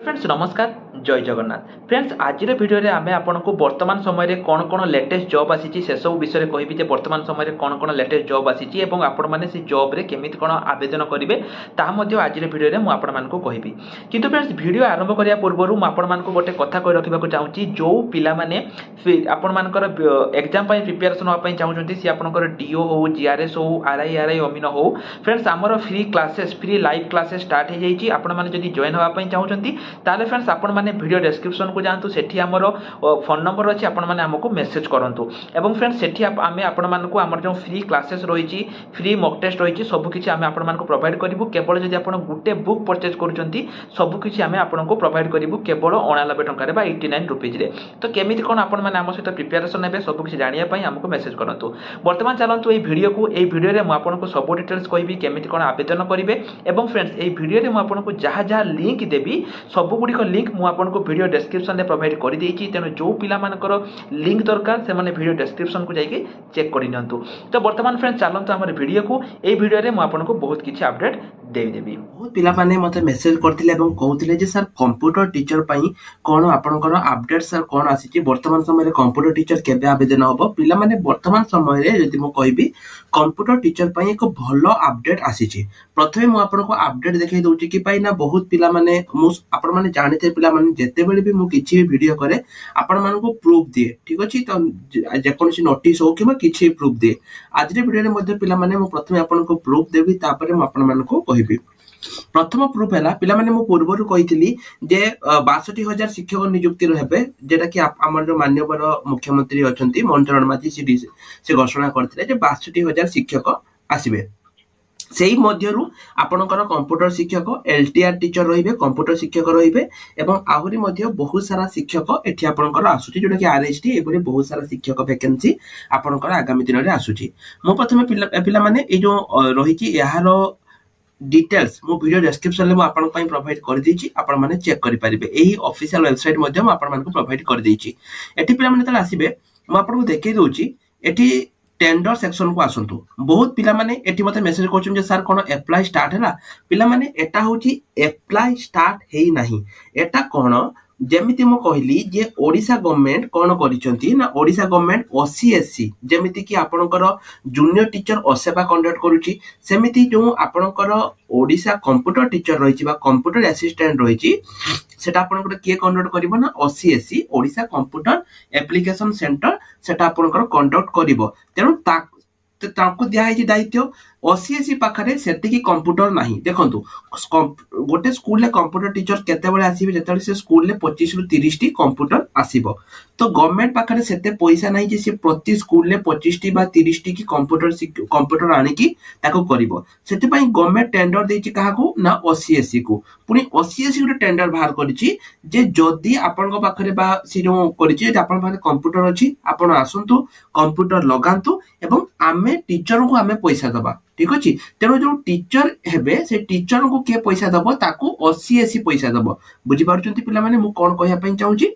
Friends नमस्कार जय Jagannath friends आज भिडियो रे आमे आपनको वर्तमान समय कौन कौन लेटेस्ट जॉब आसी से सब विषय कहबी जे वर्तमान समय कौन कौन लेटेस्ट जॉब आसी एवं आपण माने से जॉब रे केमिति कौन आवेदन करेंगे ताहा मध्ये आज भिडियो रे मु आपण मानको कहबी किंतु फ्रेंड्स वीडियो आरंभ करिया पूर्व मु आपण मानको गोटे कथा कहि रखिबा चाहूची जो पिला माने आपण मानकर एग्जाम पई प्रिपरेशन होआ पई चाहूचंती सी आपनकर डीओ हो जीआरएस हो आरआई अमीन हो फ्रेंड्स हमर free classes free live classes start हो जाइए आपण माने जदी जॉइन होआ पई चाहूचंती ताले फ्रेंड्स आपण माने वीडियो डिस्क्रिप्शन को जानतु सेठी हमर फोन नंबर अछि आपण माने हमको मेसेज करंतु एवं फ्रेंड्स सेठी आमे आपण मानको हमर जो फ्री क्लासेस रहिछि फ्री मॉक टेस्ट रहिछि सब किछि आमे आपण मानको प्रोवाइड करिवु केवल जदी आपण गुटे बुक परचेज करूचंती सब किछि आमे आपनको प्रोवाइड करिवु केवल 89 टंका रे बा 89 रुपीज रे तो केमिति कोन आपण माने हम सहित प्रिपरेशन हेबे सब किछि जानिया पई हमको मेसेज करंतु वर्तमान चलंतु ए वीडियो रे मु आपनको सब डिटेल्स कहबी केमिति कोन आवेदन करिवे एवं फ्रेंड्स ए वीडियो रे मु आपनको जहा जहा लिंक देबी सब गुडी को लिंक मु आपनको वीडियो डिस्क्रिप्शन रे प्रोवाइड कर देछि तेनो जो पिला मानकर लिंक दरकार से माने वीडियो डिस्क्रिप्शन को जाइके चेक करि नियंतु तो वर्तमान फ्रेंड्स चलंतु हमर वीडियो को ए वीडियो रे मु आपनको बहुत किछि अपडेट देबी बहुत पिला माने मते मेसेज करथिले एवं कहउथिले जे सर कंप्यूटर टीचर पई कोन आपनकर अपडेट सर कोन आसी छि वर्तमान समय रे कंप्यूटर टीचर केबे आवेदन होबो पिला माने वर्तमान समय रे जदि मु कहबी कंप्यूटर टीचर पई एक भलो अपडेट आसी छि प्रथमे मु आपनको अपडेट देखै दउछि कि पई ना बहुत पिला माने मु आपण माने जानिते पिला माने जेते बेले भी मु किछि वीडियो करे आपण मानको प्रूफ दिए ठीक अछि तो जे कोनसी नोटिस हो किबा किछि प्रूफ दिए आज रे वीडियो रे मध्ये पिला माने मु प्रथमे आपनको प्रूफ देबी तापरे मु आपण मानको कहिबी प्रथम प्रूफ है पिला माने मु पूर्वरु कहितली जे 62000 शिक्षक नियुक्ति हेबे जेटा कि हमर जो माननीय मुख्यमंत्री अछंती मनोहर माझी से घोषणा करथिले जे 62000 शिक्षक आसीबे सेही मध्यरु आपनकर कंप्यूटर शिक्षक एलटीआर टीचर रहिबे कंप्यूटर शिक्षक रहिबे एवं आहुरी मध्य बहुत सारा शिक्षक एठी आपनकर आसुची जोटा कि आरएसटी एबोले बहुत सारा शिक्षक वैकेंसी आपनकर आगामी दिन रे आसुची मु प्रथमे पिला माने ए जो रहिची याहारो डिटेल्स मु वीडियो डिस्क्रिप्शन ले मु आपन पई प्रोवाइड कर देछि आपन माने चेक करि परिबे एही ऑफिशियल वेबसाइट मध्ये मु आपन मान को प्रोवाइड कर देछि एठी पिला माने तले आसीबे मु आपन को देखै दोछि एठी टेंडर सेक्शन को आसंतु बहुत पिला माने एठी मते मेसेज करछन जे सर कोन अप्लाई स्टार्ट हैला पिला माने एटा होछि अप्लाई स्टार्ट हेई नाही एटा कोन जेमिति मो कहली जे ओडिसा गवर्नमेंट कोन करिसंती ना ओडिसा गवर्नमेंट ओसीएससी जेमिति कि आपनकर जूनियर टीचर असेवा कंडक्ट करूची सेमिति जो आपनकर ओडिसा कंप्यूटर टीचर रहिची बा कंप्यूटर असिस्टेंट रहिची सेटा आपनकर के कंडक्ट करिवो ना OCSC Odisha computer application centre सेटा आपनकर कंडक्ट करिवो तेनु ताको दिया है दायित्व ओसीएससी पाखरे सेतिकी कंप्यूटर नाही देखंतु गोटे स्कूल ले कंप्यूटर टीचर केते बेले आसीबे जेतले से स्कूल ले 25 रु 30 टी कंप्यूटर आसीबो तो गवर्नमेंट पाखरे सेते पैसा नाही जे से प्रति स्कूल ले 25 टी बा 30 टी की कंप्यूटर आनी की ताको करिवो सेते पई गवर्नमेंट टेंडर देछि काहाकू ना ओसीएससी को पुनी ओसीएससी को टेंडर बाहर करिछि जे जदी आपन पाखरे बा सी जो करिछि जे आपन पाखरे कंप्यूटर अछि आपन आसंतु कंप्यूटर लगांतु एवं आमे टीचर को आमे पैसा दबा ठीक अछि तेनो जो टीचर हेबे से टीचर को के पैसा दबो ताकू ओसीएससी पैसा दबो बुझी पारुचंती पिला माने मु कोन कहया पई चाहूची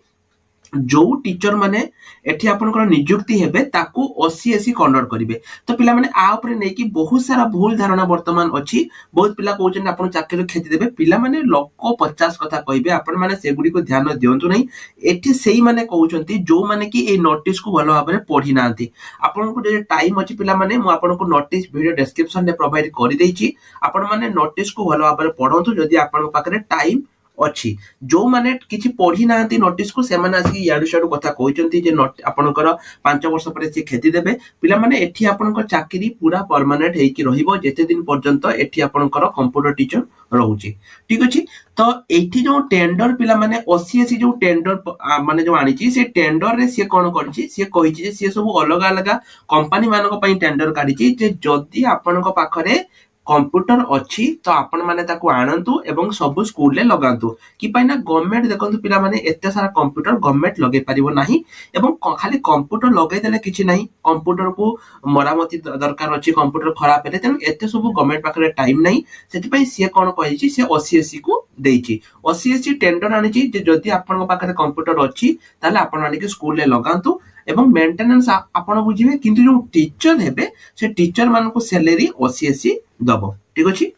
जो टीचर माने एठी आपनकर नियुक्ति हेबे ताकू ओसीएससी कंडक्ट करिवे तो पिला माने आ ऊपर नै कि बहुत सारा भूल धारणा वर्तमान अछि बहुत पिला कहउछन आपन चाकरी खेती देबे पिला माने लोक 50 कथा कहिबे आपन माने से गुडी को ध्यान दियंतु नै एठी सेही माने कहउछंती जो माने कि ए नोटिस को भलो भाबरे पढी नांती आपन को जे टाइम अछि पिला माने मु आपन को नोटिस वीडियो डिस्क्रिप्शन रे प्रोवाइड करि देछि आपन माने नोटिस को भलो भाबरे पढंतु जदी आपन पाखरे टाइम अछि जो माने किछि पढी नांती नोटिस को से माने आसी याडू शाडू कथा कहिचंती जे आपनकर 5 वर्ष परे से खेती देबे पिला माने एठी आपनकर चाकरी पूरा परमानेंट हेकी रहिबो जेते दिन पर्यंत एठी आपनकर कंप्यूटर टीचर रहउची ठीक अछि तो एठी जो टेंडर पिला माने ओसीएससी जो टेंडर माने जो आनिची से टेंडर रे से कोन करची से कहिची जे से सब अलग अलग कंपनी मानको पई टेंडर काढिची जे जदी आपनको पाखरे कंप्यूटर अछि तो आपण माने ताको आनंतु एवं सब स्कूल ले लगांतु कि पाइना गवर्नमेंट देखंतु पिला माने एते सारा कंप्यूटर गवर्नमेंट लगे परिबो नाही एवं खाली कंप्यूटर लगे देले किछि नाही कंप्यूटर को मरामती दरकार अछि कंप्यूटर खराब हेले तेन एते सब गवर्नमेंट पाखरे टाइम नाही सेति पई से कोन कहिछि से ओसीएससी को देछि ओसीएससी टेंडर आनिछि जे जदी आपण पाखरे कंप्यूटर अछि ताले आपण आनि के स्कूल ले लगांतु एवं मेंटेनेंस आपण बुझिबे किंतु जो टीचर हेबे से टीचर मान को सैलरी ओसीएससी दबो ठीक अछि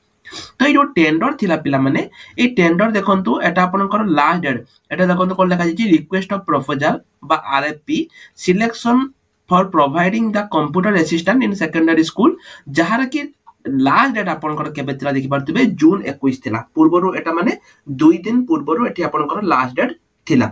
तो ये जो टेंडर थिला पिला माने ए टेंडर देखंतु एटा आपनकर लास्ट डेट एटा देखंतु कोन लिखा जायछि रिक्वेस्ट ऑफ प्रपोजल बा RFP selection for providing the computer assistant in secondary school जहार कि लास्ट डेट आपनकर केबे थिला देखि पारथिबे जून 21 थिला पूर्वरु एटा माने 2 दिन पूर्वरु एठी आपनकर लास्ट डेट थिला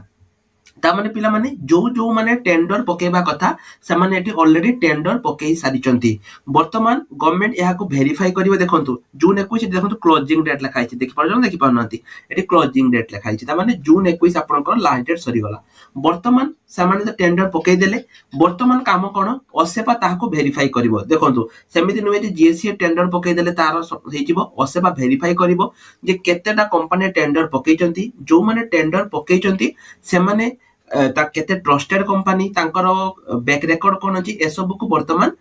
ता माने पिला माने जो माने टेंडर पकेबा कथा से माने एठी ऑलरेडी टेंडर पकेई सारिचंती वर्तमान गवर्नमेंट एहा को वेरीफाई करिवे देखंतु जून 21 देखंतु क्लोजिंग डेट लिखा आइछि देखि पारजन देखि पाउनांती एठी क्लोजिंग डेट लिखा आइछि ता माने जून 21 आपनकर लास्ट डेट सरी गला वर्तमान से माने तो टेंडर पकेई देले वर्तमान काम कोन असेपा ताहाको वेरीफाई करिवो देखंतु सेमिति नुवे जे जीएससी टेंडर पकेई देले तार हेजिवो असेपा वेरीफाई करिवो जे केतेटा कंपनी टेंडर पकेइचंती जो माने टेंडर पकेइचंती से माने ता केते ट्रस्टेड कंपनी तांकर बैक रेकॉर्ड कोन अछि ए सब को वर्तमान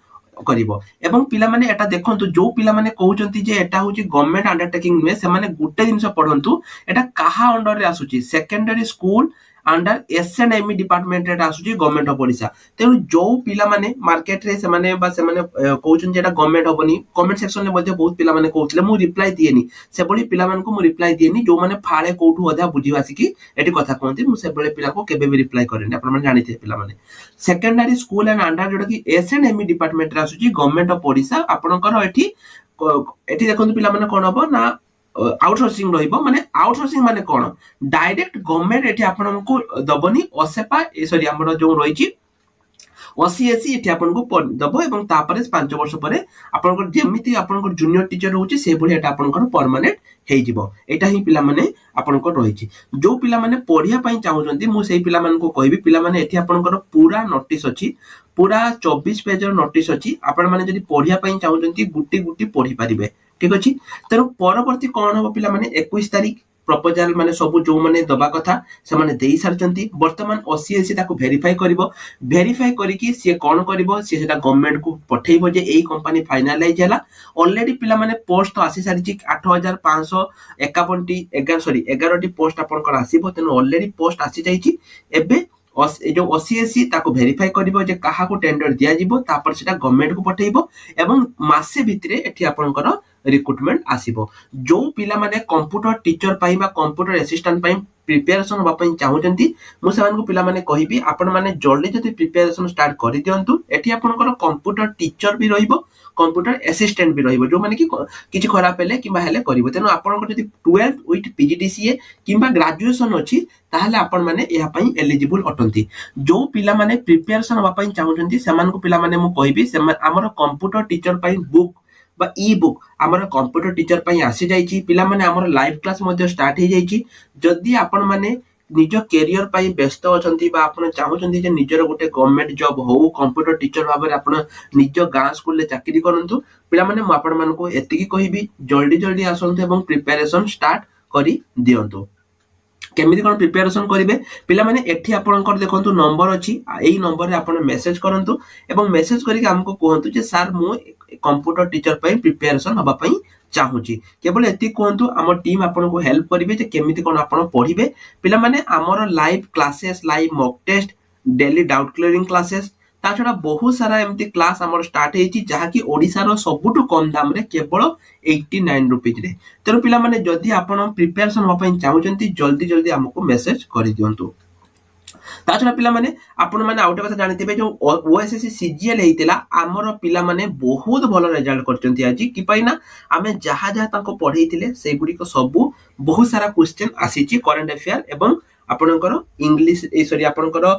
करिवो एवं पिला माने एटा देखंतु जो पिला माने कहउचंती जे एटा होची गवर्नमेंट अंडरटेकिंग में से माने गुटे दिनस पढंतु एटा काहा अंडर रे आसुची सेकेंडरी स्कूल अंडर एसएनएमई डिपार्टमेंट रे आसुची गवर्नमेंट ऑफ ओडिशा तेनु जो पिला माने मार्केट रे से माने कहउचन जेटा गवर्नमेंट होबनी कमेंट सेक्शन ले मध्ये बहुत पिला माने कहउतले मु रिप्लाई दिएनी से बडी पिला मान को मु रिप्लाई दिएनी जो माने फाळे कोठु अधा बुझी आसी एटी कथा कहंती मु से बळे पिला को केबे भी रिप्लाई करेनी आपण माने जानिथे पिला माने सेकेंडरी स्कूल एंड अंडर जोटा कि एसएनएमई डिपार्टमेंट रे आसुची गवर्नमेंट ऑफ ओडिशा आपनकर एठी एठी देखंतु पिला माने कोन हबो ना आउटसोर्सिंग रहिबो माने आउटसोर्सिंग माने कोन डायरेक्ट गवर्नमेंट एठी आपनको दबनी असेपा सॉरी हमरो जो रहिची ओसीएससी एठी आपनको दबो एवं तापरे 5 वर्ष परे आपनको जेमिति आपनको जूनियर टीचर होची से भली एटा आपनको परमानेंट हेइ जिवो एटा ही पिला माने आपनको रहिची जो पिला माने पढिया पई चाहउचंती मु सेही पिला मान को कहबी पिला माने एठी आपनको पूरा नोटिस अछि पूरा 24 पेज रो नोटिस अछि आपण माने जदी पढिया पई चाहउचंती गुटी गुटी पढी परिबे ठीक अछि तेरो परवर्ती कोन हो पिला माने 21 तारिख प्रपोजल माने सब जो माने दबा कथा से माने देई सारचंती वर्तमान ओसीएससी ताको वेरीफाई करिवो वेरीफाई करिकि से कोन करिवो से सेटा गवर्नमेंट को पठेइबो जे एई कंपनी फाइनलाइज होला ऑलरेडी पिला माने पोस्ट तो आसी सारिची 8551 टी 11 टी पोस्ट आपन कर आसीबो तेनो ऑलरेडी पोस्ट आसी जाईची एबे जो ओसीएससी ताको वेरीफाई करिवो जे काहा को टेंडर दिया जिवो तापर सेटा गवर्नमेंट को पठेइबो एवं मासे भितरे एठी आपनकर रिक्रुटमेंट आसीबो जो पिला माने कंप्यूटर टीचर पाई बा कंप्यूटर असिस्टेंट पाई प्रिपरेशन होबा पई चाहउचंती मु सेमान को पिला माने कहिबी आपण माने जल्दी जति प्रिपरेशन स्टार्ट करि दियंतु एठी आपनकर कंप्यूटर टीचर भी रहिबो कंप्यूटर असिस्टेंट भी रहिबो जो माने कि किछि खराब हेले किबा हेले करिवो तेनो आपनकर जति 12th विथ पीजीडीसीए किबा ग्रेजुएशन अछि ताहले आपण माने एहा पई एलिजिबल अटंती जो पिला माने प्रिपरेशन होबा पई चाहउचंती सेमान को पिला माने मु कहिबी हमर कंप्यूटर टीचर पई बुक बा ई बुक हमर कंप्यूटर टीचर पई आसी जाईची पिला माने हमर लाइव क्लास मध्ये स्टार्ट हे जाईची जदी आपण माने निज कैरियर पई व्यस्त अछंती बा आपण चाहउचंती जे निजर गोटे गवर्नमेंट जॉब हो कंप्यूटर टीचर भाबरे आपण निज गां स्कूल ले चाकरी करंतु पिला माने म आपण मान को एतिकी कहिबी जल्दी जल्दी आसंतु एवं प्रिपरेशन स्टार्ट करी दियंतु केमिति कोन प्रिपरेशन करिवे पिला माने एठी आपनकर देखंतु नंबर अछि एई नंबर रे आपण मेसेज करंतु एवं मेसेज करिके हमको कहंतु जे सर मु कंप्यूटर टीचर पई प्रिपरेशन होबा पई चाहूची केवल एति कहंतु हमर टीम आपन को हेल्प करिवे जे केमिति कोन आपण पढिबे पिला माने हमर live classes live mock test daily doubt clearing classes ता छडा बहुत सारा एमती क्लास हमर स्टार्ट हेची जहा कि ओडिसा रो सबुटु कम दाम रे केवल 89 रुपीज रे तेरो पिला माने जदी आपण प्रिपरेशन होबा पई चाहूचंती जल्दी जल्दी हमको मेसेज करि दियंतु ता छडा पिला माने आपण माने आउट कथा जानिथिबे जो ओएसएससी सीजीएल हेतिला हमर पिला माने बहुत भलो रिजल्ट करचंती आजि कि पाइना आमे जहा जहा ताको पढेइतिले से गुडी को सब बहुत सारा क्वेश्चन आसीची करंट अफेयर एवं आपनकर इंग्लिश ए सॉरी आपनकर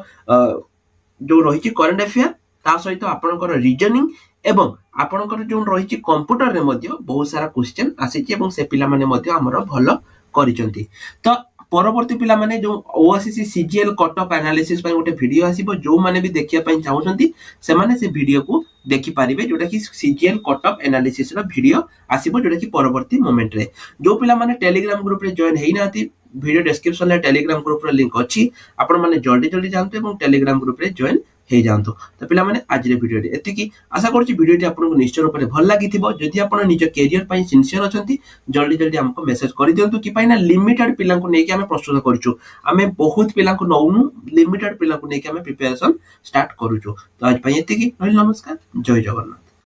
जो रहिची करंट अफेयर ता सहित आपनकर रीजनिंग एवं आपनकर जो रहिची कंप्यूटर रे मध्ये बहुत सारा क्वेश्चन आसीची एवं से पिला माने मध्ये हमर भलो करिचंती तो परवर्ती पिला माने जो OSSC CGL cut off analysis पय गोटे वीडियो आसीबो जो माने भी देखिया पय चाहउचंती से माने से वीडियो को देखि पारिबे जोटा कि सीजीएल कट ऑफ एनालिसिस रो वीडियो आसीबो जोटा कि परवर्ती मोमेंट रे जो पिला माने टेलीग्राम ग्रुप रे जॉइन हेइ नाती वीडियो डिस्क्रिप्शन ले टेलीग्राम ग्रुप रो लिंक अछि आपण माने जल्दी जल्दी जानते एवं टेलीग्राम ग्रुप रे जॉइन हे जानतो तो पिला माने आज रे वीडियो रे एतिकी आशा करछि वीडियो टी आपन को निश्चय रूप रे भल लागिथिबो जदि आपन निज कैरियर पई सिंसियर अछंती जल्दी जल्दी हमको मेसेज करि दियंतु कि पाइना लिमिटेड पिला को नेकी हमें प्रस्तुत करछु हमें बहुत पिला को नौनु लिमिटेड पिला को नेकी हमें प्रिपरेशन स्टार्ट करूछु तो आज पई एतिकी नमस्कार जय जगन्नाथ।